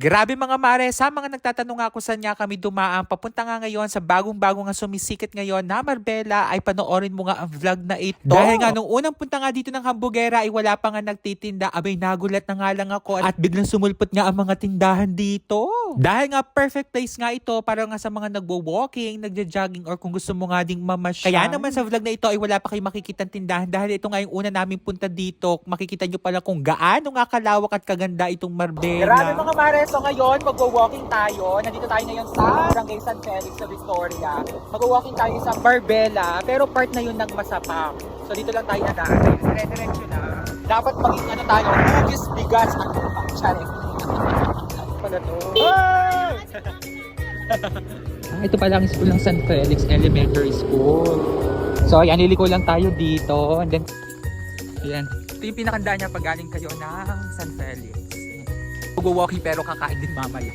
Grabe mga mare, sa mga nagtatanong nga kung saan nga kami dumaan, papunta nga ngayon sa bagong-bago nga sumisikat ngayon na Marbella, ay panoorin mo nga ang vlog na ito. Dahil nga nung unang punta nga dito ng Hambugera ay wala pa nga nagtitinda, abay nagulat na nga lang ako at biglang sumulpot nga ang mga tindahan dito. Dahil nga perfect place nga ito para nga sa mga nagwo-walking, nagja-jogging or kung gusto mo nga ding mamasyal. Kaya naman sa vlog na ito ay wala pa kayong makikitang tindahan dahil ito nga yung una namin punta dito. Makikita nyo pala kung gaano nga kalawak at kaganda itong Marbella. Grabe mga mare, so ngayon magwo-walking tayo. Nandito tayo ngayon sa Barangay San Felix sa Victoria. Magwo-walking tayo sa Marbella, pero part na yun ng Masapang. So dito lang tayo nadaan. Dire-diretso na. Dapat maging ano tayo, hugis, bigas, at charing. Ano pala to? Ito pala ang school ng San Felix Elementary School. So ayan, liliko lang tayo dito. And then, ayan. Ito yung pinakandaan niya pag galing kayo ng San Felix. Mag-walking pero kakain din mamaya.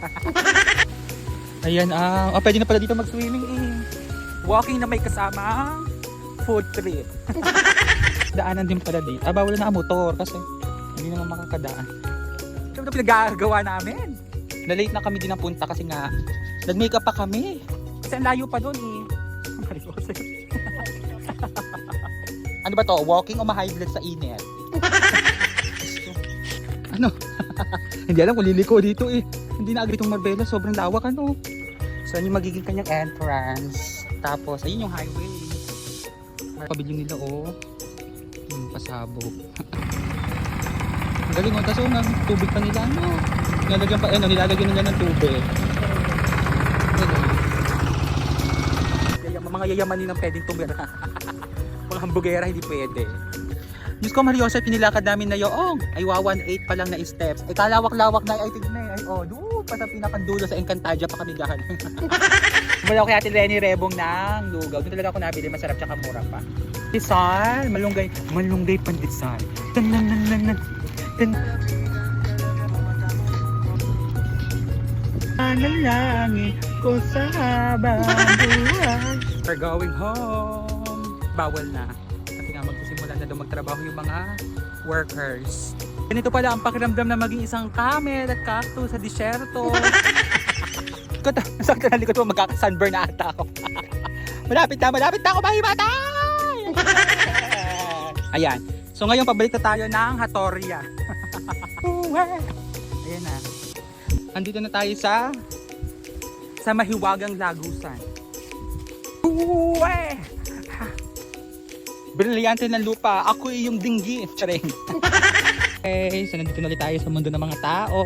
Ayan, pwede na pala dito mag-swimming eh. Walking na may kasama food trip. Daanan din pala dito. Bawal na ang motor kasi hindi naman makakadaan. Ito na pinagagawa namin. Na-late na kami din ang punta kasi nga nag-makeup pa kami. Kasi ang layo pa doon eh. Ano ba to? Walking o ma-high blood sa init? Ano? Hindi alam kung liliko dito eh. Hindi na agad itong Marbella. Sobrang lawak ano. So yun yung magiging kanyang entrance. Tapos ayun yung highway. Pabiling nila oh. Yung pasabog. Ang galing oh. Tapos oh, tubig pa nila ano. Nilalagyan pa, nilalagyan nila ng tubig. Mga yayamanin ang pwedeng tumira. Mga hambugera hindi pwede. Diyos ko Mariosa, pinilakad namin na yoong. Ay 118 pa lang na steps. Ay kalawak-lawak na ay tignan. Ay doon pa sa pinakandulo sa Encantadia pa kami gahan. Wala ko kay Ate Lenny Rebong ng lugaw. Doon talaga ako nabili, masarap tsaka mura pa. Tisal, malunggay pandesal. Tan nan nan nan nan. Analangin ko sa habang buhay. We're going home. Bawal na. Kasi nga magsisimula na daw magtrabaho yung mga workers. Ganito pala ang pakiramdam na maging isang camel at cactus sa disyerto. Nasakta na likod mo, magkaka-sunburn na ata ako. Malapit na ako, mahimatay! Ayan. So ngayon, pabalik na tayo ng Hatoria. Ayan na. Andito na tayo sa mahiwagang lagusan. Uwe! Brilyante ng lupa. Ako yung dinggi. Charing. Okay, so nandito na ulit tayo sa mundo ng mga tao.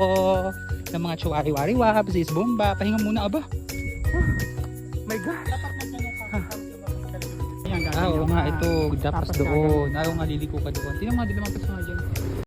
Ng mga chuwari-wari-wap. Sis bomba. Pahinga muna aba. My God. Oo nga, ito. Dapas doon. Ayaw nga liliko ka doon. Tingnan mga din naman personal dyan.